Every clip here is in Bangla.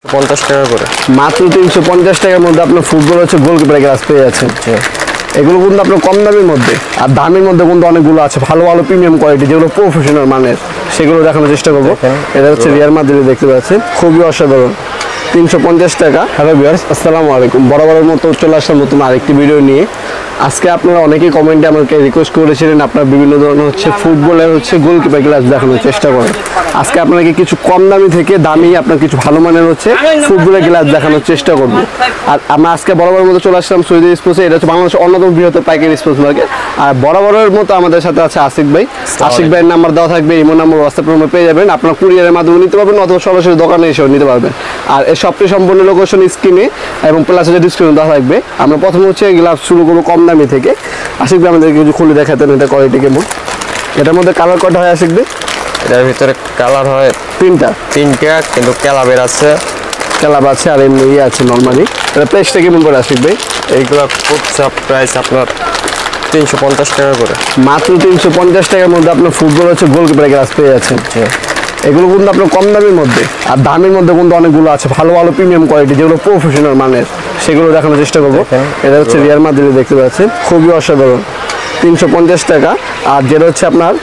50 টাকা করে মাত্র 350 টাকার মধ্যে আপনার ফুটবল হচ্ছে গোলকিপার গ্লাস পেয়ে যাচ্ছেন। এগুলো কিন্তু আপনার কম দামের মধ্যে, আর দামের মধ্যে কিন্তু অনেকগুলো আছে ভালো ভালো প্রিমিয়াম কোয়ালিটি যেগুলো প্রফেশনাল মানের, সেগুলো দেখানোর চেষ্টা করবো। এটা হচ্ছে রিয়াল মাদ্রিদ, দেখতে পাচ্ছেন খুবই অসাধারণ, 350 টাকা। হ্যালো ভিউয়ার্স, আসসালামু আলাইকুম। বরাবরের মতো চলে আসলাম নতুন আরেকটি ভিডিও নিয়ে। আজকে আপনারা অনেকেই কমেন্টে আমাকে রিকোয়েস্ট করেছিলেন আপনারা বিভিন্ন ধরনের হচ্ছে ফুটবলের হচ্ছে গোলকিপার গ্লাস দেখানোর চেষ্টা করেন। আজকে আপনাকে কিছু কম দামি থেকে দামি আপনার কিছু ভালো মানের হচ্ছে ফুটবলের গ্লাস দেখানোর চেষ্টা করব। আর আমরা আজকে বরাবরের মতো চলে আসলাম সৌদি স্পোর্টসে। এটা হচ্ছে বাংলাদেশের অন্যতম বৃহত্তর পাইকারি স্পোর্টস মার্কেট। আর বরাবরের মতো আমাদের সাথে আছে আশিক ভাই। আশিক ভাইয়ের নাম্বার দেওয়া থাকবে, ইমো নাম্বার, হোয়াটসঅ্যাপ নাম্বার পেয়ে যাবেন। আপনার কুরিয়ারের মাধ্যমে নিতে পারবেন অথবা সরাসরি দোকানে এসেও নিতে পারবেন। আর এই সবটি সম্পূর্ণ লোকেশন স্ক্রিনে এবং প্লাস হচ্ছে ডিসক্রিপশনে দেওয়া থাকবে। আমরা প্রথমে হচ্ছে গ্লাস শুরু করবো কম দামি থেকে। আশিক ভাই আমাদেরকে কিছু খুলে দেখাতেন এটা কোয়ালিটি কেমন। এটার মধ্যে কালার কটা হয় আশিক ভাই? এটার ভিতরে কালার হয় তিনটা, কিন্তু ক্যালাবের আছে, ক্যালাব আছে আর এমনি ইয়ে আছে নর্মালি। এটা প্রাইসটা কেমন করে আশিক ভাই? এইগুলো খুব চাপ প্রাইস আপনার 350 টাকা করে। মাত্র 350 টাকার মধ্যে আপনার ফুটবল হচ্ছে গোলকিপার গ্লাস পেয়ে যাচ্ছেন। এগুলো কিন্তু আপনার কম দামের মধ্যে, আর দামের মধ্যে কিন্তু অনেকগুলো আছে ভালো ভালো প্রিমিয়াম কোয়ালিটি যেগুলো প্রফেশনাল মানের, সেগুলো দেখানোর চেষ্টা করবো। এটা হচ্ছে রিয়াল মাদ্রিদ, দেখতে পাচ্ছেন খুবই অসাধারণ, 350 টাকা। আর যেটা হচ্ছে আপনার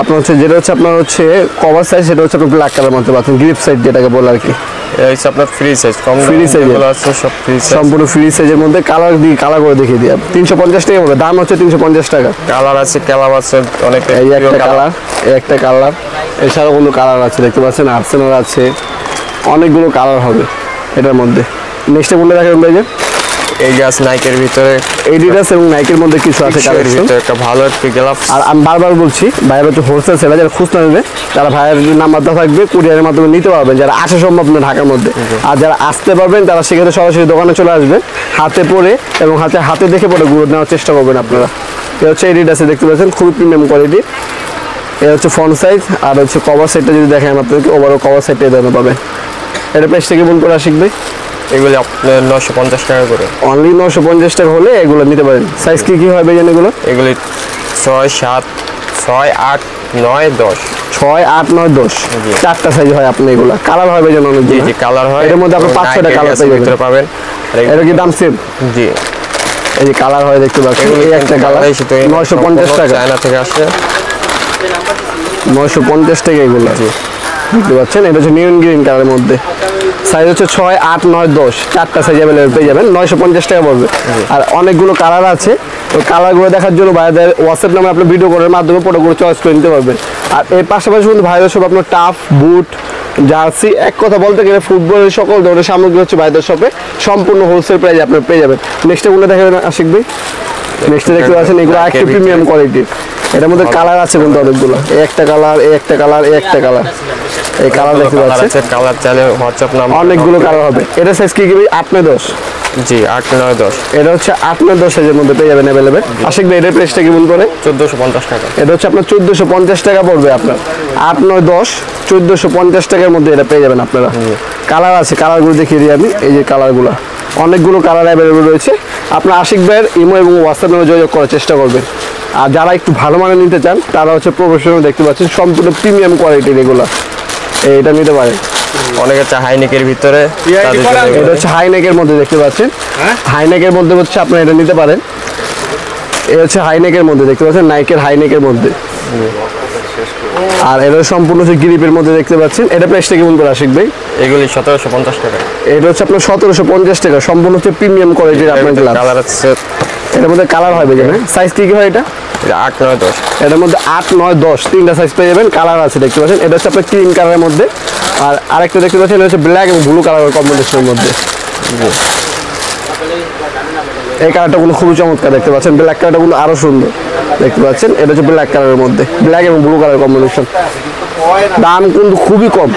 আপনার হচ্ছে কভার সাইজ, সেটা হচ্ছে আপনার ব্ল্যাক কালার মধ্যে পাচ্ছেন, গ্রিপ সাইজ যেটাকে বলে আর কি। এটা হচ্ছে আপনার ফ্রি সাইজ, কম ফ্রি সাইজ আছে, সব ফ্রি সাইজ, সম্পূর্ণ ফ্রি সাইজের মধ্যে কালার করে দেখিয়ে দিই। 350 টাকা হবে, দাম হচ্ছে 350 টাকা। কালার আছে, ক্যালাব আছে অনেক। এই একটা কালার, এই একটা কালার, এছাড়াও কোনো কালার আছে দেখতে পাচ্ছেন, আর্সেনাল আছে, অনেকগুলো কালার হবে এটার মধ্যে। নেক্সটে বলে রাখবেন ভাই যে এই গাছ নাইকের ভিতরে, এডিডাস এবং নাইকের মধ্যে কিছু আছে কালেকশন। একটা ভালো একটা গ্লাভস। আর আমি বারবার বলছি ভাইয়ের হচ্ছে হোলসেল সেলার, যারা খুচরা নেবে তারা ভাইয়ের নাম্বার দেওয়া থাকবে, কুরিয়ারের মাধ্যমে নিতে পারবেন যারা আসা সম্ভব না ঢাকার মধ্যে। আর যারা আসতে পারবেন তারা সেক্ষেত্রে সরাসরি দোকানে চলে আসবেন, হাতে পরে এবং হাতে দেখে পরে গুঁড়ো নেওয়ার চেষ্টা করবেন আপনারা। এ হচ্ছে এডিডাসে, দেখতে পাচ্ছেন খুবই প্রিমিয়াম কোয়ালিটি। এ হচ্ছে ফ্রন্ট সাইজ, আর হচ্ছে কভার সাইডটা যদি দেখেন আপনাদেরকে, ওভারঅল কভার সাইডটা দেওয়া পাবেন। এটা প্রাইসটা কেমন করে শিখবে? এগুলি আপনার 950 টাকা করে। অনলি 950 টাকা হলে এগুলো নিতে পারেন। সাইজ কি হবে জানেন এগুলো? এগুলি 6, 7, 6, 8, 9, 10, 6, 8, 9, 10 চারটা সাইজ হয়। আপনি এগুলো কালার হবে যেন অনেকগুলো, জি কালার হয়। এর মধ্যে আপনি 5-6টা কালার পাবেন। এটা কি দাম সেম? জি, এই যে কালার হয় দেখতে পাচ্ছেন, এই একটা কালার 950 টাকা, চায়না থেকে আসে, 950 টাকা এগুলো। জি দেখতে পাচ্ছেন, এটা হচ্ছে নিয়ন গ্রিন কালারের মধ্যে। সাইজ হচ্ছে 6, 8, 9, 10 চারটা সাইজ অ্যাভেলেবল পেয়ে যাবেন, 950 টাকা পড়বে। আর অনেকগুলো কালার আছে, ওই কালারগুলো দেখার জন্য ভাইদের হোয়াটসঅ্যাপ নামে আপনি ভিডিও কলের মাধ্যমে ফটোগুলো চয়েস করে নিতে পারবেন। আর এর পাশাপাশি কিন্তু ভাইদের সব আপনার টাফ, বুট, জার্সি, এক কথা বলতে গেলে ফুটবলের সকল ধরনের সামগ্রী হচ্ছে ভাইদের শপে সম্পূর্ণ হোলসেল প্রাইসে আপনি পেয়ে যাবেন। নেক্সটে গুলো দেখাবেন আশিক ভাই। নেক্সটে দেখতে পাচ্ছেন এগুলো একটু প্রিমিয়াম কোয়ালিটির। এটার মধ্যে কালার আছে কিন্তু অনেকগুলো, এই একটা কালার, এই একটা কালার, এই একটা কালার, এই কালার দেখতে পাচ্ছেন। কালার চাইলে হোয়াটসঅ্যাপ নাম্বার, অনেকগুলো কালার হবে। এটা সাইজ কি 8, 9, 10? জি 8, 9, 10। এটা হচ্ছে 8, 9, 10 সাইজের মধ্যে পেয়ে যাবেন অ্যাভেলেবেল। আশিক ভাই এটার প্রাইসটা কেমন করে? 1450 টাকা। এটা হচ্ছে আপনার 1450 টাকা পড়বে আপনার। 8, 9, 10 1450 টাকার মধ্যে এটা পেয়ে যাবেন আপনারা। কালার আছে, কালারগুলো দেখিয়ে দিই আমি। এই যে কালারগুলো, অনেকগুলো কালার অ্যাভেলেবেল রয়েছে। আপনার আশিক ভাইয়ের ইমো এবং হোয়াটসঅ্যাপ নামে যোগাযোগ করার চেষ্টা করবেন। আর যারা একটু ভালো মানের নিতে চান তারা হচ্ছে প্রফেশনাল, দেখতে পাচ্ছেন সম্পূর্ণ প্রিমিয়াম কোয়ালিটির এগুলো, এইটা নিতে পারেন। অনেকে চায় হাইনেকের ভিতরে, এটা হচ্ছে হাইনেকের মধ্যে দেখতে পাচ্ছেন, হাইনেকের মধ্যে হচ্ছে আপনারা এটা নিতে পারেন। এটা হচ্ছে হাইনেকের মধ্যে দেখতে পাচ্ছেন, নাইকের হাইনেকের মধ্যে। আর এটা সম্পূর্ণ হচ্ছে গ্রিপের মধ্যে দেখতে পাচ্ছেন। এটা প্রাইসটা কেমন করে আশিক ভাই? এগুলি 1750 টাকা। এটা হচ্ছে আপনার 1750 টাকা, সম্পূর্ণ হচ্ছে প্রিমিয়াম কোয়ালিটির আপনার গ্লাস। কালার আছে, এটার মধ্যে কালার হবে জানেন। সাইজ কি হয় এটা? 8, 9, 10। এটার মধ্যে 8, 9, 10 তিনটা সাইজ পেয়ে যাবেন। কালার আছে দেখতে পাচ্ছেন, এটা হচ্ছে আপনার ক্রিম কালারের মধ্যে। আর আরেকটা দেখতে পাচ্ছেন, এটা হচ্ছে ব্ল্যাক এবং ব্লু কালারের কম্বিনেশনের মধ্যে। এই কালারটা কিন্তু খুবই চমৎকার দেখতে পাচ্ছেন, ব্ল্যাক কালারটা কিন্তু আরো সুন্দর দেখতে পাচ্ছেন। এটা হচ্ছে ব্ল্যাক কালারের মধ্যে, ব্ল্যাক এবং ব্লু কালার কম্বিনেশন। দাম কিন্তু খুবই কম।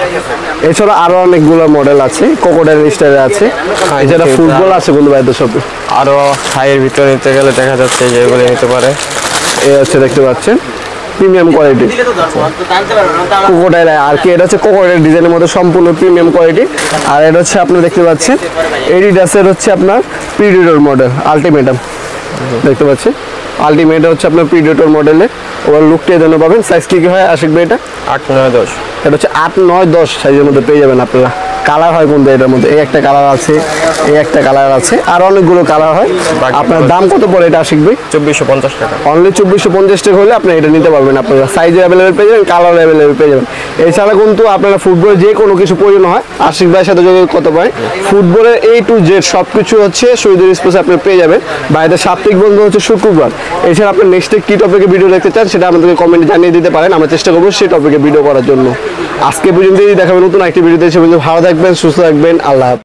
এছাড়া আরো অনেকগুলো মডেল আছে, কোকোডাইল স্টাইলে আছে, এছাড়া ফুটবল আছে কিন্তু ভাইদের শপে। আরো হাইয়ের ভিতরে নিতে গেলে দেখা যাচ্ছে যে এগুলো নিতে পারে। এই হচ্ছে দেখতে পাচ্ছেন প্রিমিয়াম কোয়ালিটি কোকোডাইল, আর কি এটা হচ্ছে কোকোডাইল ডিজাইনের মধ্যে সম্পূর্ণ প্রিমিয়াম কোয়ালিটি। আর এটা হচ্ছে আপনি দেখতে পাচ্ছেন এডিডাসের হচ্ছে আপনার প্রিডেটর মডেল আলটিমেটাম, দেখতে পাচ্ছেন আলটিমেট হচ্ছে আপনার প্রিডেটর মডেলের। ওর লুকটা জন্য পাবেন। সাইজ কি হয় আশিক ভাই? এটা 8, 9, 10। এটা হচ্ছে 8, 9, 10 সাইজের মধ্যে পেয়ে যাবেন আপনারা। কালার হয় কোনটা এটার মধ্যে? এই একটা কালার আছে, এই একটা কালার আছে, আর অনেকগুলো কালার হয়। আপনার দাম কত পড়ে এটা আশিক ভাই? 2450 টাকা। অনলি 2450 টাকা হলে আপনি এটা নিতে পারবেন। আপনারা সাইজ অ্যাভেলেবেল পেয়ে যাবেন, কালার অ্যাভেলেবেল পেয়ে যাবেন। এছাড়া কিন্তু আপনারা ফুটবলের যে কোনো কিছু প্রয়োজন হয় আশিক ভাইয়ের সাথে যোগাযোগ করতে পারেন। ফুটবলের A to Z সব কিছু হচ্ছে শহীদুল স্পোর্টসে আপনি পেয়ে যাবেন। বাড়িতে সাপ্তাহিক বন্ধ হচ্ছে শুক্রবার। এছাড়া আপনি নেক্সটে কী টপিকে ভিডিও দেখতে চান সেটা আমাদেরকে কমেন্টে জানিয়ে দিতে পারেন, আমরা চেষ্টা করবো সেই টপিকে ভিডিও করার জন্য। আজকে পর্যন্তই দেখাবেন নতুন একটি ভিডিওতে। সে পর্যন্ত ভালো থাকবেন, সুস্থ থাকবেন, আল্লাহ হাফেজ।